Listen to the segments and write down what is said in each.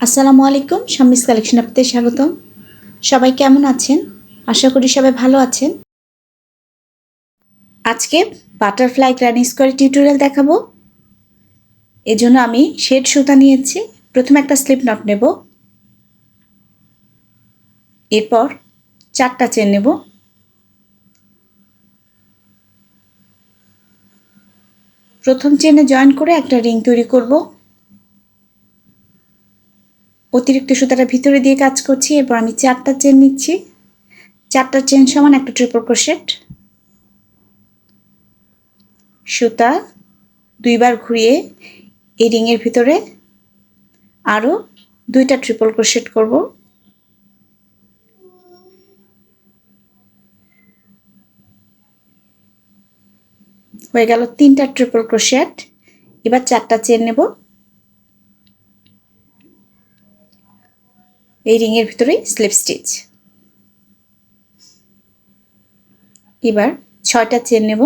আসসালামু আলাইকুম, শাম্মিস কালেকশন আপনাদের স্বাগতম। সবাই কেমন আছেন? আশা করি সবাই ভালো আছেন। আজকে বাটারফ্লাই গ্রানি স্কোয়ার টিউটোরিয়াল দেখাবো। এজন্য আমি শেড সুতা নিয়েছি। প্রথমে একটা স্লিপ নট নেব, এরপর 4টা চেন নেব। প্রথম চেনে জয়েন করে একটা রিং তৈরি করব। অতিরিক্ত সুতাটা ভিতরে দিয়ে কাজ করছি। এরপর আমি 4টা চেন নিচ্ছি। 4টা চেন সমান একটা ট্রিপল ক্রোশেট। সুতা 2বার ঘুরিয়ে এই রিংয়ের ভিতরে আরও 2টা ট্রিপল ক্রোশেট করব। হয়ে গেল 3টা ট্রিপল ক্রোশেট। এবার 4টা চেন নেব। এই রিংয়ের ভিতরে স্লিপ স্টিচ। এবার 6টা চেন নেব।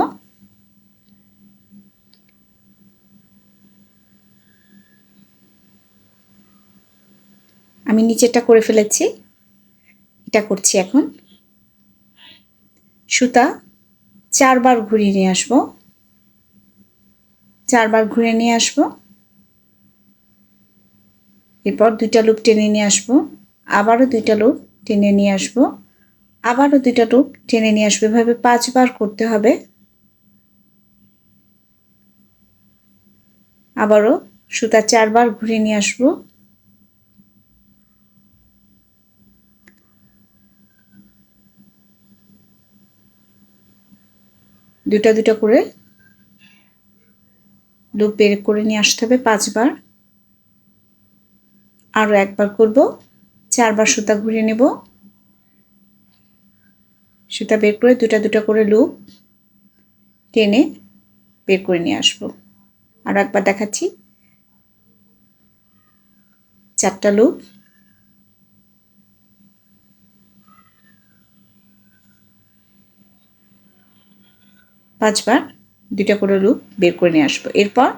আমি নিচেরটা করে ফেলেছি, এটা করছি এখন। সুতা 4বার ঘুরিয়ে নিয়ে আসব। 4বার ঘুরে নিয়ে আসব। এরপর 2টা লুপ টেনে নিয়ে আসব। আবারও 2টা লুপ টেনে নিয়ে আসব। আবারও 2টা লুপ টেনে নিয়ে আসবো। এভাবে 5বার করতে হবে। আবারও সুতা 4বার ঘুরিয়ে নিয়ে আসব। দুটা করে লুপ বের করে নিয়ে আসতে হবে 5বার। আরও একবার করব। 4বার সুতা ঘুরিয়ে নেব। সুতা বের করে দুটা করে লুপ টেনে বের করে নিয়ে আসব। আরও একবার দেখাচ্ছি। 4টা লুপ, 5বার 2টা করে লুপ বের করে নিয়ে আসবো। এরপর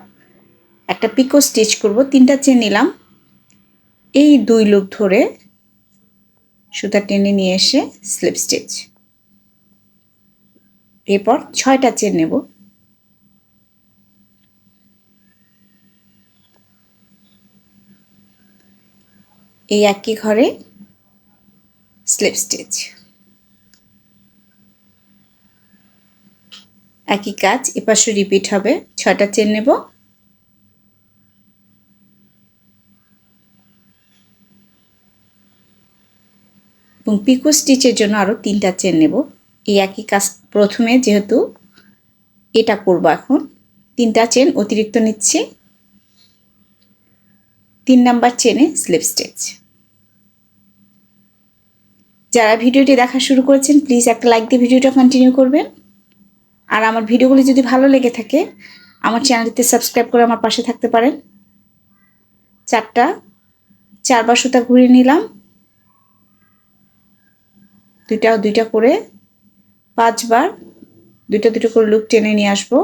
একটা পিকো স্টিচ করব। 3টা চেন নিলাম। এই 2 লুপ ধরে সুতা টেনে নিয়ে এসে স্লিপ স্টিচ। এরপর 6টা চেন নেব। এই একই ঘরে স্লিপ স্টিচ। একই কাজ এপাশে রিপিট হবে। 6টা চেন নেব। এবং পিকো স্টিচের জন্য আরও 3টা চেন নেব। এই একই কাজ প্রথমে, যেহেতু এটা করব এখন, 3টা চেন অতিরিক্ত নিচ্ছি। 3 নাম্বার চেনে স্লিপ স্টিচ। যারা ভিডিওটি দেখা শুরু করেছেন প্লিজ একটা লাইক দিয়ে ভিডিওটা কন্টিনিউ করবেন। আর আমার ভিডিওগুলি যদি ভালো লেগে থাকে আমার চ্যানেলটিতে সাবস্ক্রাইব করে আমার পাশে থাকতে পারেন। 4বার সুতা ঘুরিয়ে নিলাম। 2টা করে 5বার 2টা করে লুপ টেনে নিয়ে আসবো।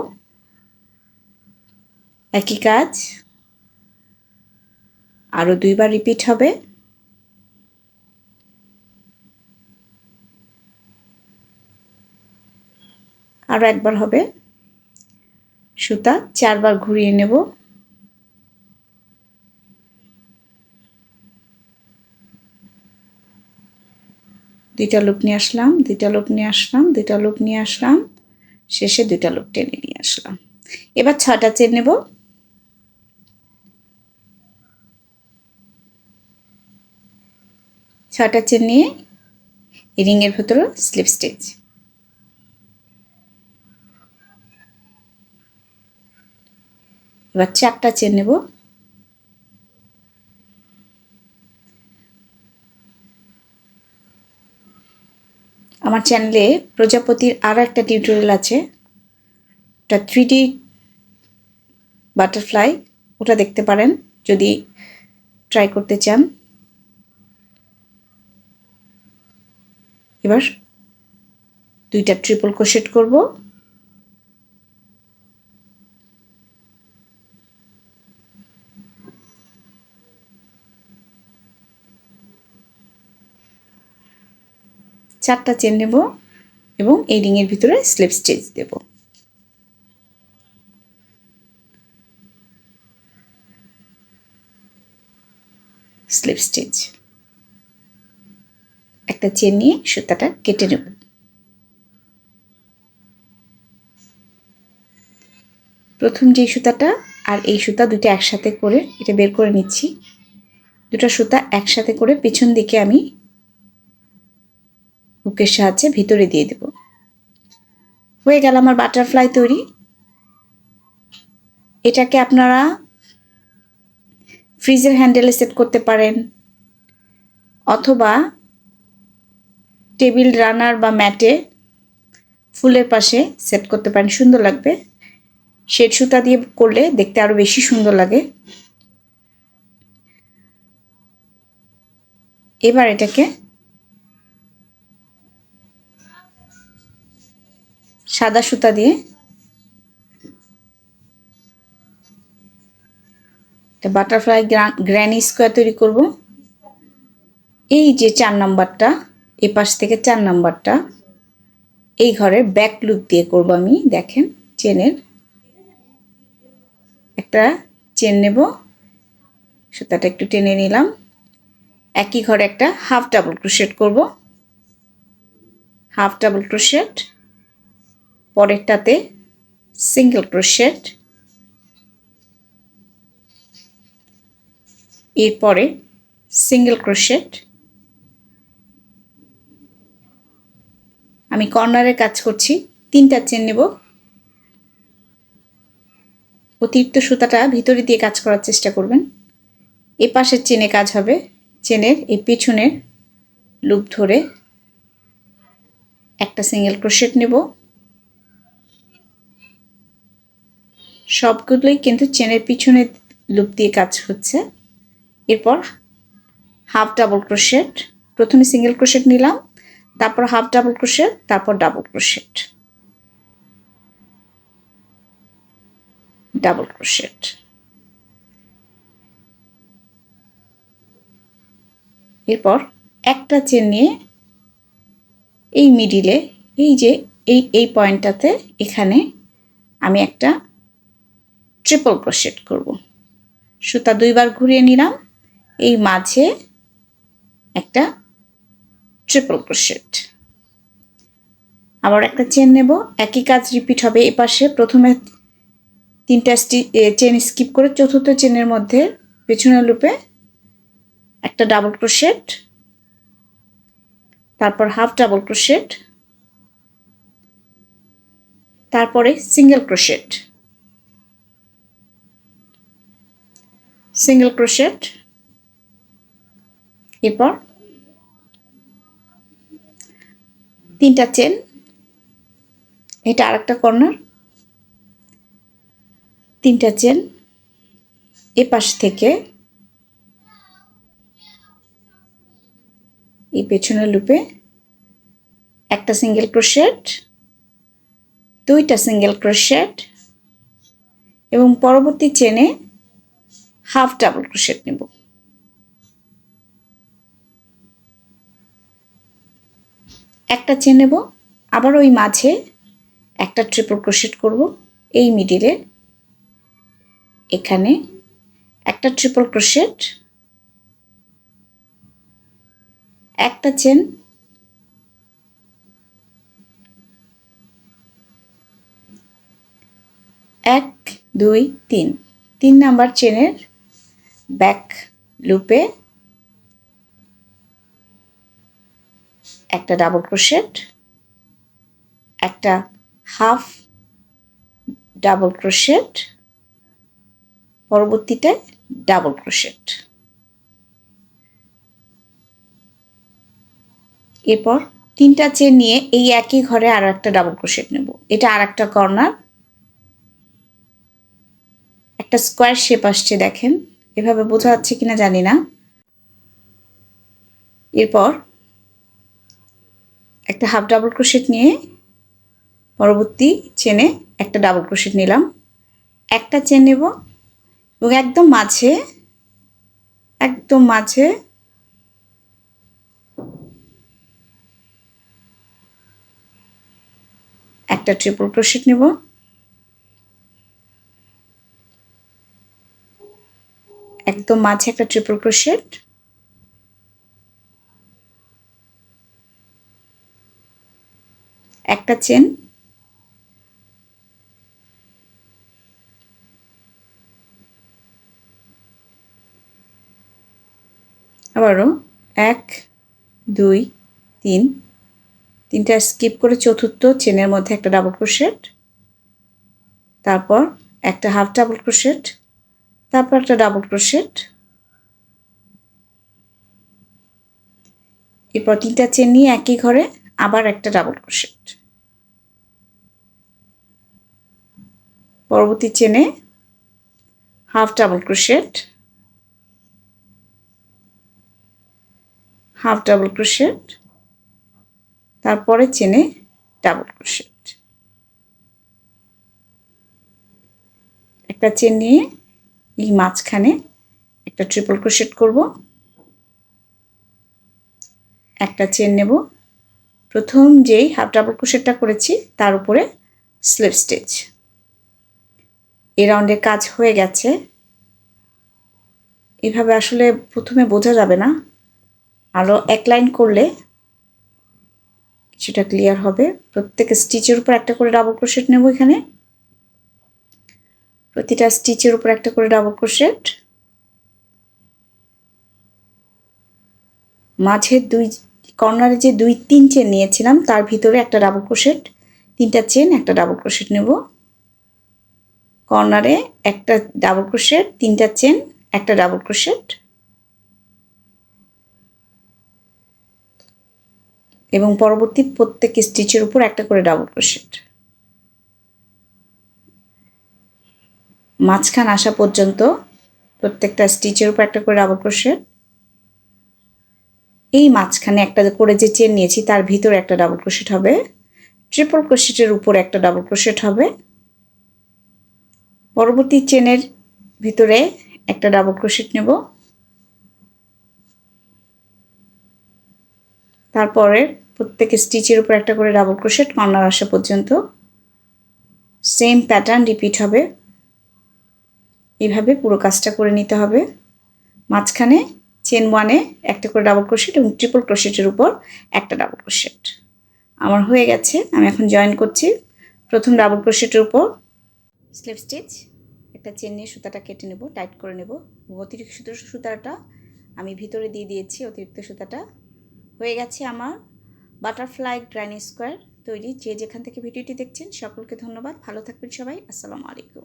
একই কাজ আরও 2বার রিপিট হবে। আরও একবার হবে। সুতা 4বার ঘুরিয়ে নেব। দুইটা লুপ নিয়ে আসলাম, 2টা লুপ নিয়ে আসলাম, 2টা লুপ নিয়ে আসলাম, শেষে 2টা লুপ টেনে নিয়ে আসলাম। এবার 6টা চেন নেব। 6টা চেন নিয়ে এই রিংয়ের ভেতরে স্লিপ স্টিচ। এবার 4টা চেন নেব। আমার চ্যানেলে প্রজাপতির আরও একটা টিউটোরিয়াল আছে, ওটা 3D বাটারফ্লাই, ওটা দেখতে পারেন যদি ট্রাই করতে চান। এবার 2টা ট্রিপল ক্রোশেট করব। 4টা চেন নেব এবং এই রিংয়ের ভিতরে স্লিপ স্টিচ দেব। স্লিপ স্টিচ, একটা চেন নিয়ে সুতাটা কেটে নেব। প্রথম যে সুতাটা আর এই সুতা দুটো একসাথে করে এটা বের করে নিচ্ছি। দুটো সুতা একসাথে করে পিছন দিকে আমি হুকের সাহায্যে ভিতরে দিয়ে দেব। হয়ে গেল আমার বাটারফ্লাই তৈরি। এটাকে আপনারা ফ্রিজের হ্যান্ডেলে সেট করতে পারেন অথবা টেবিল রানার বা ম্যাটে ফুলের পাশে সেট করতে পারেন, সুন্দর লাগবে। শেড সুতা দিয়ে করলে দেখতে আরো বেশি সুন্দর লাগে। এবার এটাকে সাদা সুতা দিয়ে একটা বাটারফ্লাই গ্র্যানি স্কোয়ার তৈরি করব। এই যে 4 নাম্বারটা, এই পাশ থেকে 4 নাম্বারটা এই ঘরের ব্যাক লুপ দিয়ে করব আমি। দেখেন, চেনের একটা চেন নেব, সুতাটা একটু টেনে নিলাম। একই ঘরে একটা হাফ ডাবল ক্রোশেট করব, হাফ ডাবল ক্রোশেট, পরেরটাতে সিঙ্গেল ক্রোশেট, এরপরে সিঙ্গেল ক্রোশেট। আমি কর্নারে কাজ করছি, 3টা চেন নেব। অতিরিক্ত সুতাটা ভিতরে দিয়ে কাজ করার চেষ্টা করবেন। এই পাশের চেনে কাজ হবে, চেনের এই পিছনের লুপ ধরে একটা সিঙ্গেল ক্রোশেট নেব। সবগুলোই কিন্তু চেনের পিছনের লুপ দিয়ে কাজ হচ্ছে। এরপর হাফ ডাবল ক্রোশেট, প্রথমে সিঙ্গেল ক্রোশেট নিলাম, তারপর হাফ ডাবল ক্রোশেট, তারপর ডাবল ক্রোশেট, ডাবল ক্রোশেট। এরপর একটা চেন নিয়ে এই মিডিলে, এই যে এই পয়েন্টটাতে এখানে আমি একটা ট্রিপল ক্রোশেট করব। সুতা 2বার ঘুরিয়ে নিলাম, এই মাঝে একটা ট্রিপল ক্রোশেট। আবার একটা চেন নেব, একই কাজ রিপিট হবে। এই পাশে প্রথমে 3টা চেন স্কিপ করে চতুর্থ চেনের মধ্যে পেছনের লুপে একটা ডাবল ক্রোশেট, তারপর হাফ ডাবল ক্রোশেট, তারপরে সিঙ্গেল ক্রোশেট, সিঙ্গেল ক্রোশেট। এরপর 3টা চেন, এটা আরেকটা কর্নার, 3টা চেন এ পাশ থেকে এই পেছনের লুপে একটা সিঙ্গেল ক্রোশেট, 2টা সিঙ্গেল ক্রোশেট এবং পরবর্তী চেনে হাফ ডাবল ক্রোশেট নেব। একটা চেন নেব, আবার ওই মাঝে একটা ট্রিপল ক্রোশেট করব। এই মিডিলে এখানে একটা ট্রিপল ক্রোশেট, একটা চেন, এক 2 3, 3 নাম্বার চেনের ব্যাক লুপে একটা ডাবল ক্রোশেট, একটা হাফ ডাবল ক্রোশেট, পরবর্তীতে ডাবল ক্রোশেট। এরপর 3টা চেন নিয়ে এই একই ঘরে আরো একটা ডাবল ক্রোশেট নেব। এটা আরেকটা কর্নার, একটা স্কোয়ার শেপ আসছে, দেখেন। এভাবে বোঝা যাচ্ছে কিনা জানি না। এরপর একটা হাফ ডাবল ক্রোশেট নিয়ে পরবর্তী চেনে একটা ডাবল ক্রোশেট নিলাম, একটা চেন নেব এবং একদম মাঝে একটা ট্রিপল ক্রোশেট নেব, একদম মাঝে একটা ট্রিপল ক্রোশেট, একটা চেন, আবারও 1 2 3, তিনটা স্কিপ করে চতুর্থ চেনের মধ্যে একটা ডাবল ক্রোশেট, তারপর একটা হাফ ডাবল ক্রোশেট, তারপর একটা ডাবল ক্রোশেট, এরপর তিনটা চেন নিয়ে একই ঘরে আবার একটা ডাবল ক্রোশেট, পরবর্তী চেনে half double crochet, half double crochet, তারপরে চেনে ডাবল ক্রোশেট, একটা চেন নিয়ে এই মাঝখানে একটা ট্রিপল ক্রোশেট করব, একটা চেন নেব, প্রথম যেই হাফ ডাবল ক্রোশেটটা করেছি তার উপরে স্লিপ স্টিচ। এই রাউন্ডের কাজ হয়ে গেছে। এভাবে আসলে প্রথমে বোঝা যাবে না, আরও এক লাইন করলে কিছুটা ক্লিয়ার হবে। প্রত্যেক স্টিচের উপর একটা করে ডাবল ক্রোশেট নেব, এখানে প্রতিটা স্টিচের উপর একটা করে ডাবল ক্রোশেট, মাঝে দুই কর্নারে যে 2 3 চেন নিয়েছিলাম তার ভিতরে একটা ডাবল ক্রোশেট, তিনটা চেন, একটা ডাবল ক্রোশেট নেব, কর্নারে একটা ডাবল ক্রোশেট, তিনটা চেন, একটা ডাবল ক্রোশেট, এবং পরবর্তী প্রত্যেক স্টিচের উপর একটা করে ডাবল ক্রোশেট। মাঝখান আসা পর্যন্ত প্রত্যেকটা স্টিচের উপর একটা করে ডাবল ক্রোশেট, এই মাঝখানে একটা করে যে চেন নিয়েছি তার ভিতরে একটা ডাবল ক্রোশেট হবে, ট্রিপল ক্রোশেটের উপর একটা ডাবল ক্রোশেট হবে, পরবর্তী চেনের ভিতরে একটা ডাবল ক্রোশেট নেব, তারপরে প্রত্যেক স্টিচের উপর একটা করে ডাবল ক্রোশেট কর্নার আসা পর্যন্ত সেম প্যাটার্ন রিপিট হবে। এইভাবে পুরো কাজটা করে নিতে হবে। মাঝখানে চেন 1-এ একটা করে ডাবল ক্রোশেট এবং ট্রিপল ক্রোশেটের উপর একটা ডাবল ক্রোশেট আমার হয়ে গেছে। আমি এখন জয়েন করছি। প্রথম ডাবল ক্রোশেটের উপর স্লিপ স্টিচ, একটা চেন নিয়ে সুতাটা কেটে নেব, টাইট করে নেব। অতিরিক্ত সুতাটা আমি ভিতরে দিয়ে দিয়েছি, অতিরিক্ত সুতাটা হয়ে গেছে আমার বাটারফ্লাই গ্র্যানি স্কোয়ার তৈরি। যে যেখান থেকে ভিডিওটি দেখছেন সকলকে ধন্যবাদ। ভালো থাকবেন সবাই। আসসালামু আলাইকুম।